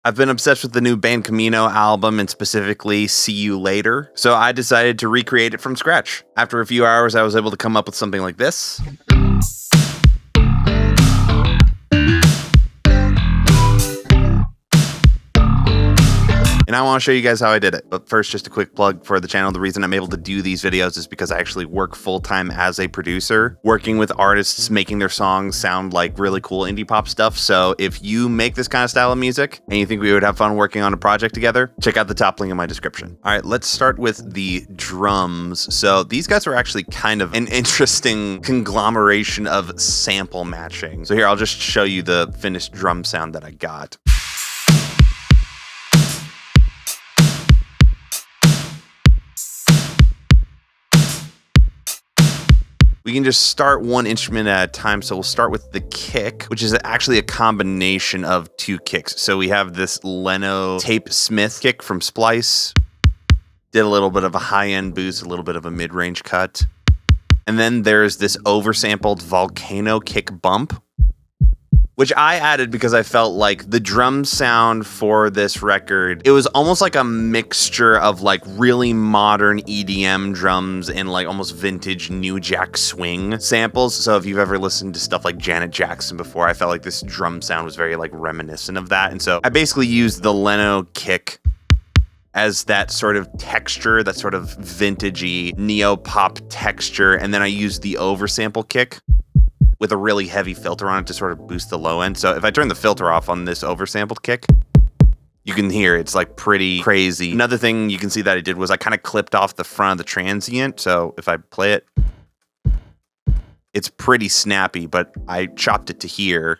I've been obsessed with the new Band Camino album and specifically See You Later, so I decided to recreate it from scratch. After a few hours, I was able to come up with something like this. And I want to show you guys how I did it. But first, just a quick plug for the channel. The reason I'm able to do these videos is because I actually work full-time as a producer, working with artists, making their songs sound like really cool indie pop stuff. So if you make this kind of style of music and you think we would have fun working on a project together, check out the top link in my description. All right, let's start with the drums. So these guys are actually kind of an interesting conglomeration of sample matching. So here, I'll just show you the finished drum sound that I got. We can just start one instrument at a time. So we'll start with the kick, which is actually a combination of two kicks. So we have this Leno Tape Smith kick from Splice. Did a little bit of a high-end boost, a little bit of a mid-range cut. And then there's this oversampled Volcano kick bump, which I added because I felt like the drum sound for this record, it was almost like a mixture of like really modern EDM drums and like almost vintage New Jack Swing samples. So if you've ever listened to stuff like Janet Jackson before, I felt like this drum sound was very like reminiscent of that. And so I basically used the Leno kick as that sort of texture, that sort of vintagey neo-pop texture. And then I used the oversample kick with a really heavy filter on it to sort of boost the low end. So if I turn the filter off on this oversampled kick, you can hear it's like pretty crazy. Another thing you can see that I did was I kind of clipped off the front of the transient. So if I play it, it's pretty snappy, but I chopped it to here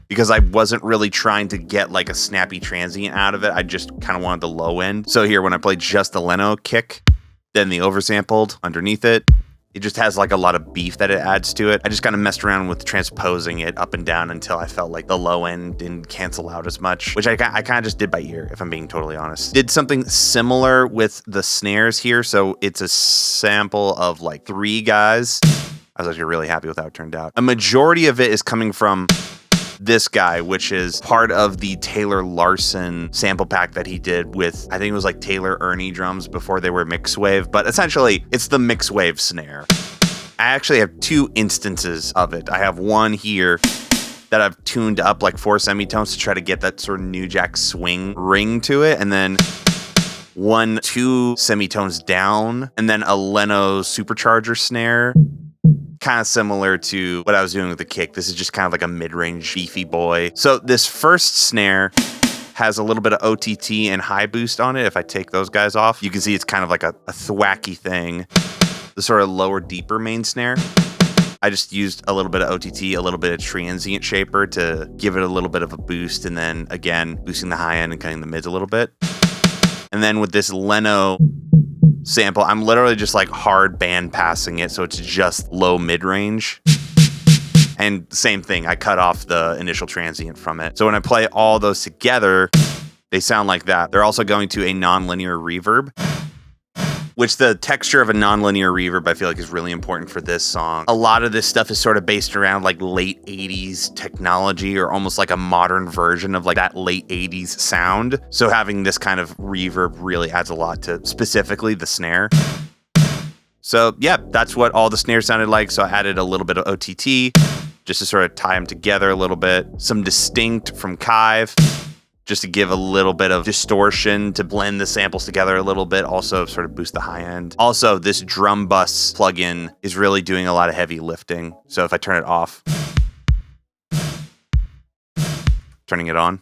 because I wasn't really trying to get like a snappy transient out of it. I just kind of wanted the low end. So here, when I play just the Leno kick, then the oversampled underneath it, it just has like a lot of beef that it adds to it. I just kind of messed around with transposing it up and down until I felt like the low end didn't cancel out as much, which I kind of just did by ear, if I'm being totally honest. Did something similar with the snares here. So it's a sample of like 3 guys. I was actually really happy with how it turned out. A majority of it is coming from this guy, which is part of the Taylor Larson sample pack that he did with, I think it was like Taylor Ernie drums before they were mix wave, but essentially it's the mix wave snare. I actually have 2 instances of it. I have one here that I've tuned up like 4 semitones to try to get that sort of New Jack Swing ring to it, and then 2 semitones down, and then a Leno supercharger snare. Kind of similar to what I was doing with the kick. This is just kind of like a mid-range beefy boy. So this first snare has a little bit of OTT and high boost on it. If I take those guys off, you can see it's kind of like a thwacky thing. The sort of lower, deeper main snare. I just used a little bit of OTT, a little bit of transient shaper to give it a little bit of a boost. And then again, boosting the high end and cutting the mids a little bit. And then with this Leno sample, I'm literally just like hard band passing it, so it's just low mid-range. And same thing, I cut off the initial transient from it. So when I play all those together, they sound like that. They're also going to a non-linear reverb, which the texture of a non-linear reverb I feel like is really important for this song. A lot of this stuff is sort of based around like late 80s technology, or almost like a modern version of like that late 80s sound. So having this kind of reverb really adds a lot to specifically the snare. So yeah, that's what all the snares sounded like. So I added a little bit of OTT just to sort of tie them together a little bit. Some distinct from Kive, just to give a little bit of distortion to blend the samples together a little bit, also sort of boost the high end. Also, this drum bus plugin is really doing a lot of heavy lifting. So if I turn it off, turning it on.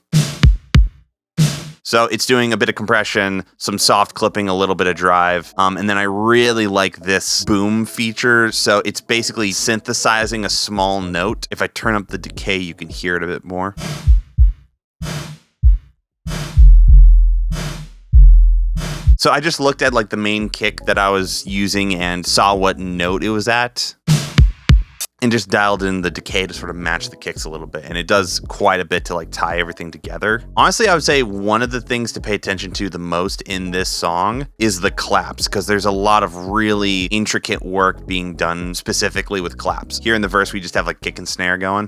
So it's doing a bit of compression, some soft clipping, a little bit of drive. And then I really like this boom feature. So it's basically synthesizing a small note. If I turn up the decay, you can hear it a bit more. So I just looked at like the main kick that I was using and saw what note it was at and just dialed in the decay to sort of match the kicks a little bit. And it does quite a bit to like tie everything together. Honestly, I would say one of the things to pay attention to the most in this song is the claps, because there's a lot of really intricate work being done specifically with claps. Here in the verse, we just have like kick and snare going.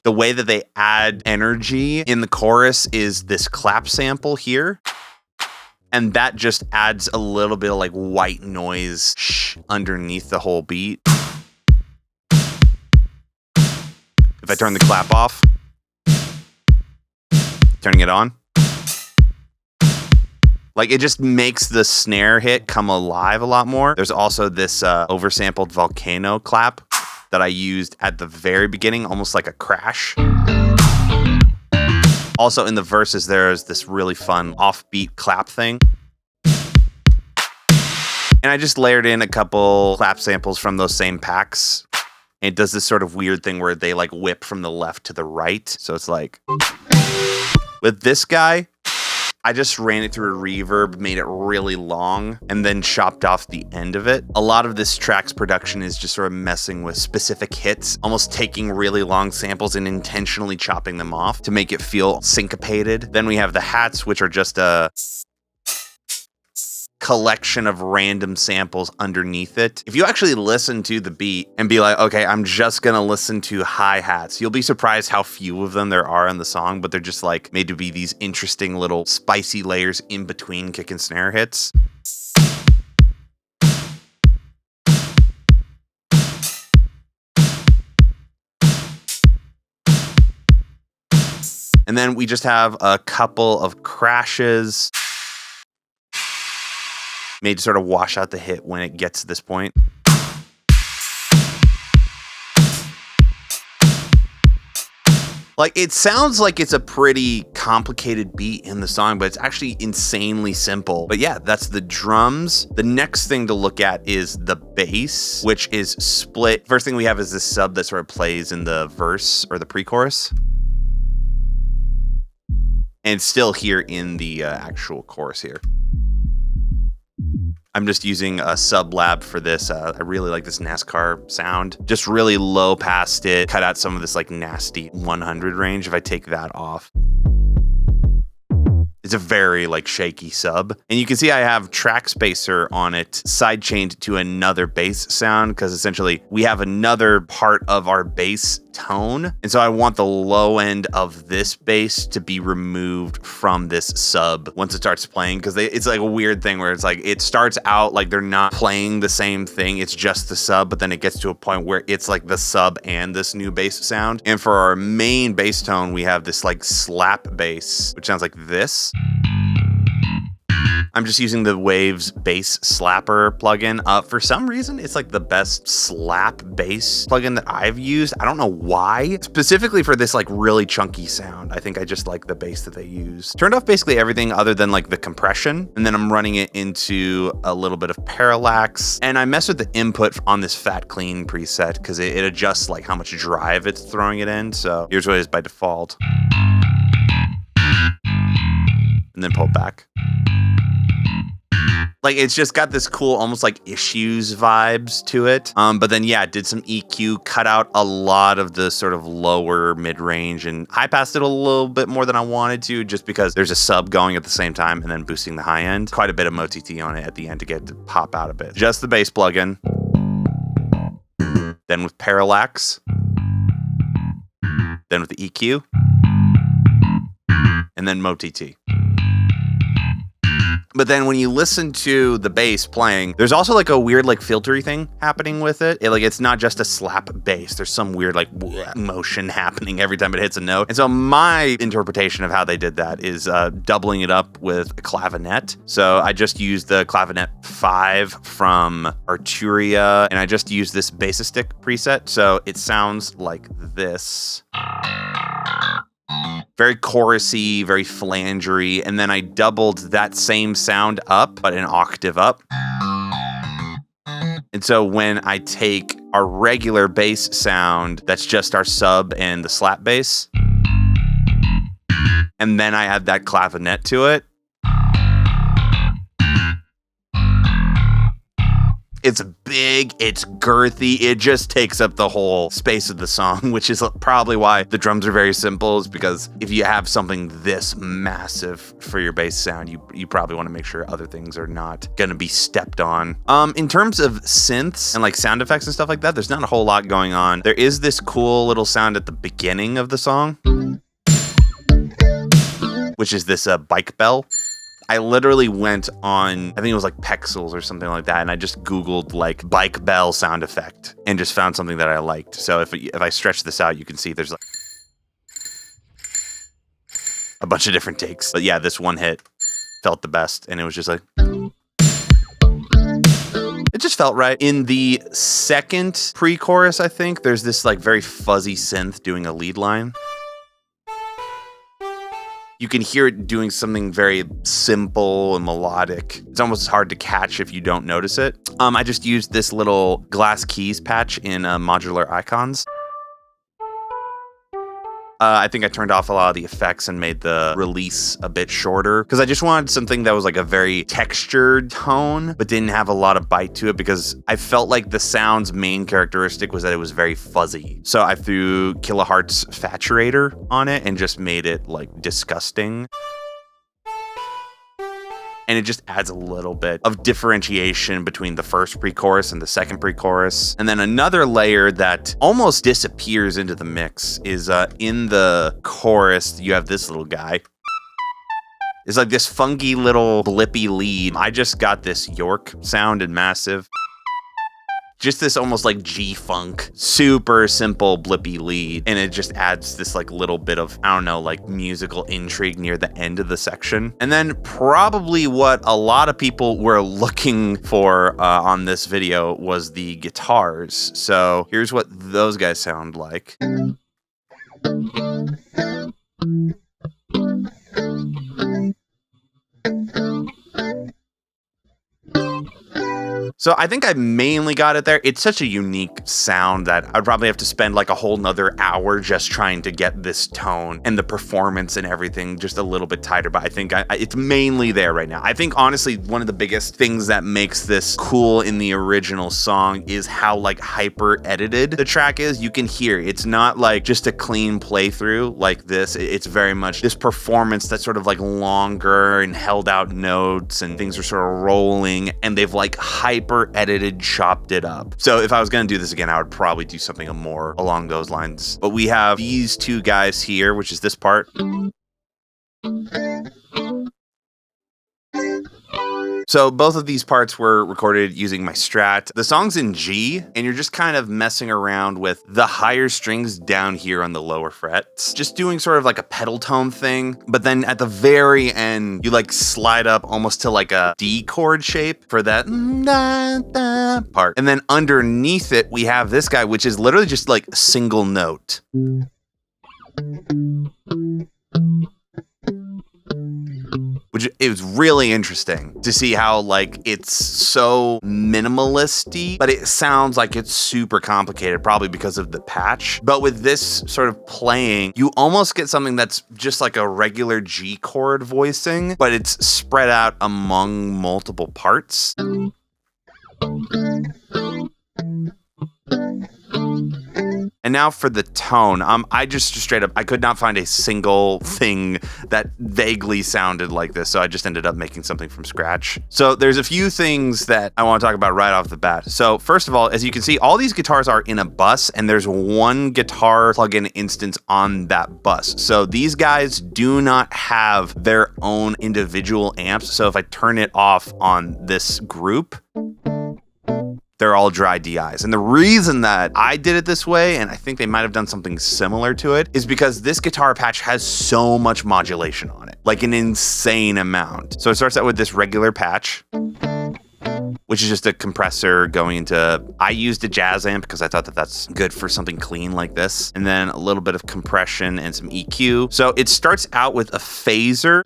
The way that they add energy in the chorus is this clap sample here. And that just adds a little bit of like white noise underneath the whole beat. If I turn the clap off, turning it on, like it just makes the snare hit come alive a lot more. There's also this oversampled volcano clap that I used at the very beginning, almost like a crash. Also in the verses, there's this really fun offbeat clap thing. And I just layered in a couple clap samples from those same packs. And it does this sort of weird thing where they like whip from the left to the right. So it's like, with this guy, I just ran it through a reverb, made it really long, and then chopped off the end of it. A lot of this track's production is just sort of messing with specific hits, almost taking really long samples and intentionally chopping them off to make it feel syncopated. Then we have the hats, which are just a collection of random samples underneath it. If you actually listen to the beat and be like, okay, I'm just gonna listen to hi-hats, you'll be surprised how few of them there are in the song, but they're just like made to be these interesting little spicy layers in between kick and snare hits. And then we just have a couple of crashes made to sort of wash out the hit when it gets to this point. Like, it sounds like it's a pretty complicated beat in the song, but it's actually insanely simple. But yeah, that's the drums. The next thing to look at is the bass, which is split. First thing we have is this sub that sort of plays in the verse or the pre-chorus. And still here in the actual chorus here. I'm just using a sub lab for this. I really like this NASCAR sound. Just really low past it, cut out some of this like nasty 100 range if I take that off. It's a very like shaky sub. And you can see I have track spacer on it side chained to another bass sound because essentially we have another part of our bass tone. And so I want the low end of this bass to be removed from this sub once it starts playing, because it's like a weird thing where it's like it starts out like they're not playing the same thing. It's just the sub, but then it gets to a point where it's like the sub and this new bass sound. And for our main bass tone, we have this like slap bass, which sounds like this. I'm just using the Waves Bass Slapper plugin. For some reason, it's like the best slap bass plugin that I've used. I don't know why. Specifically for this like really chunky sound. I think I just like the bass that they use. Turned off basically everything other than like the compression. And then I'm running it into a little bit of parallax. And I mess with the input on this Fat Clean preset because it adjusts like how much drive it's throwing it in. So here's what it is by default. And then pull it back. Like, it's just got this cool, almost like Issues vibes to it. But then, yeah, did some EQ, cut out a lot of the sort of lower mid-range, and high-passed it a little bit more than I wanted to, just because there's a sub going at the same time and then boosting the high end. Quite a bit of MoTT on it at the end to get it to pop out a bit. Just the bass plugin. Then with parallax. Then with the EQ. And then MoTT. But then when you listen to the bass playing, there's also like a weird like filtery thing happening with it. It's not just a slap bass. There's some weird like motion happening every time it hits a note. And so my interpretation of how they did that is doubling it up with a clavinet. So I just used the Clavinet 5 from Arturia, and I just used this Bassistic preset. So it sounds like this. Very chorusy, very flangery, and then I doubled that same sound up, but an octave up. And so when I take our regular bass sound, that's just our sub and the slap bass, and then I add that clavinet to it, It's big, it's girthy, it just takes up the whole space of the song, which is probably why the drums are very simple, is because if you have something this massive for your bass sound, you probably want to make sure other things are not going to be stepped on. In terms of synths and like sound effects and stuff like that, there's not a whole lot going on. There is this cool little sound at the beginning of the song, which is this bike bell. I literally went on, I think it was like Pexels or something like that, and I just Googled like bike bell sound effect and just found something that I liked. So if I stretch this out, you can see there's like a bunch of different takes. But yeah, this one hit felt the best, and it was just like, it just felt right. In the second pre-chorus, I think, there's this like very fuzzy synth doing a lead line. You can hear it doing something very simple and melodic. It's almost hard to catch if you don't notice it. I just used this little glass keys patch in Modular Icons. I think I turned off a lot of the effects and made the release a bit shorter because I just wanted something that was like a very textured tone, but didn't have a lot of bite to it because I felt like the sound's main characteristic was that it was very fuzzy. So I threw Kilohertz Faturator on it and just made it like disgusting. And it just adds a little bit of differentiation between the first pre-chorus and the second pre-chorus. And then another layer that almost disappears into the mix is in the chorus, you have this little guy. It's like this funky little blippy lead. I just got this York sound in Massive. Just this almost like G-funk, super simple blippy lead. And it just adds this like little bit of, I don't know, like musical intrigue near the end of the section. And then probably what a lot of people were looking for on this video was the guitars. So here's what those guys sound like. So I think I mainly got it there. It's such a unique sound that I'd probably have to spend like a whole nother hour just trying to get this tone and the performance and everything just a little bit tighter. But I think it's mainly there right now. I think honestly, one of the biggest things that makes this cool in the original song is how like hyper edited the track is. You can hear it's not like just a clean playthrough like this. It's very much this performance that's sort of like longer and held out notes and things are sort of rolling and they've like hyper edited, chopped it up. So if I was going to do this again, I would probably do something more along those lines. But we have these two guys here, which is this part. So both of these parts were recorded using my Strat. The song's in G, and you're just kind of messing around with the higher strings down here on the lower frets. Just doing sort of like a pedal tone thing, but then at the very end, you like slide up almost to like a D chord shape for that part. And then underneath it, we have this guy, which is literally just like a single note. Which it was really interesting to see how like it's so minimalist-y, but it sounds like it's super complicated, probably because of the patch. But with this sort of playing, you almost get something that's just like a regular G chord voicing, but it's spread out among multiple parts. And now for the tone, I just straight up, I could not find a single thing that vaguely sounded like this, so I just ended up making something from scratch. So there's a few things that I want to talk about right off the bat. So first of all, as you can see, all these guitars are in a bus, and there's one guitar plugin instance on that bus. So these guys do not have their own individual amps, so if I turn it off on this group, they're all dry DIs. And the reason that I did it this way, and I think they might have done something similar to it, is because this guitar patch has so much modulation on it, like an insane amount. So it starts out with this regular patch, which is just a compressor going into, I used a jazz amp because I thought that that's good for something clean like this. And then a little bit of compression and some EQ. So it starts out with a phaser,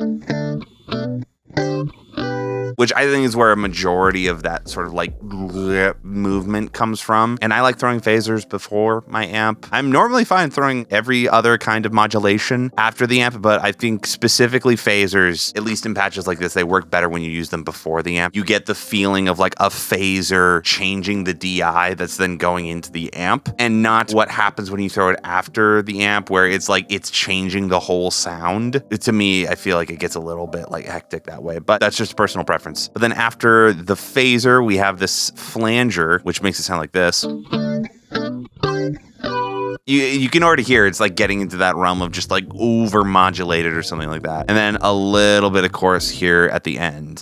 which I think is where a majority of that sort of like movement comes from. And I like throwing phasers before my amp. I'm normally fine throwing every other kind of modulation after the amp, but I think specifically phasers, at least in patches like this, they work better when you use them before the amp. You get the feeling of like a phaser changing the DI that's then going into the amp, and not what happens when you throw it after the amp where it's like it's changing the whole sound. To me, I feel like it gets a little bit like hectic that way, but that's just personal preference. But then after the phaser, we have this flanger, which makes it sound like this. You can already hear it's like getting into that realm of just like over modulated or something like that. And then a little bit of chorus here at the end.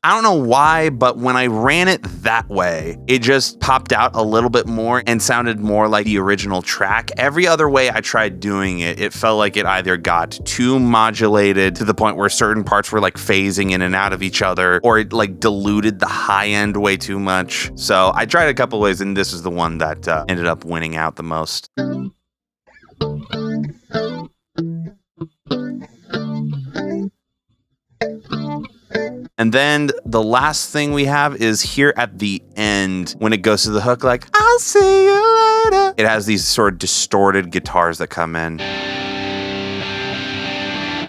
I don't know why, but when I ran it that way, it just popped out a little bit more and sounded more like the original track. Every other way I tried doing it, it felt like it either got too modulated to the point where certain parts were like phasing in and out of each other, or it like diluted the high end way too much. So I tried a couple ways, and this is the one that ended up winning out the most. And then the last thing we have is here at the end when it goes to the hook, like, I'll see you later. It has these sort of distorted guitars that come in.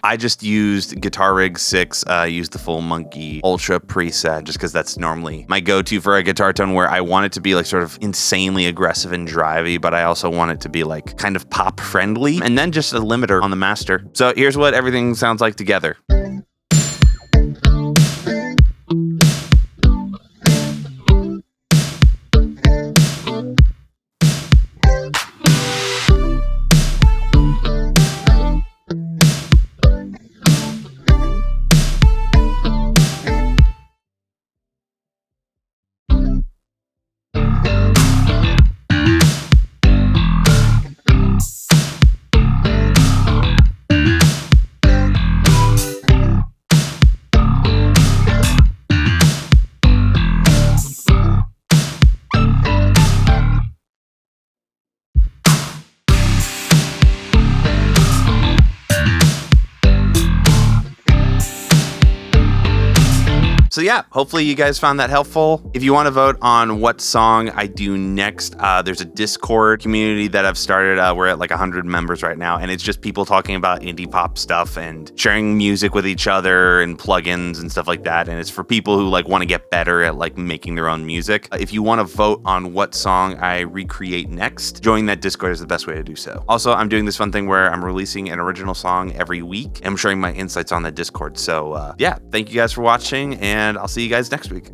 I just used Guitar Rig 6, used the Full Monkey Ultra preset just because that's normally my go-to for a guitar tone where I want it to be like sort of insanely aggressive and drivey, but I also want it to be like kind of pop friendly, and then just a limiter on the master. So here's what everything sounds like together. So yeah, hopefully you guys found that helpful. If you want to vote on what song I do next, there's a Discord community that I've started. We're at like 100 members right now, and it's just people talking about indie pop stuff and sharing music with each other and plugins and stuff like that. And it's for people who like want to get better at like making their own music. If you want to vote on what song I recreate next, joining that Discord is the best way to do so. Also, I'm doing this fun thing where I'm releasing an original song every week. I'm sharing my insights on the Discord. So yeah, thank you guys for watching, and I'll see you guys next week.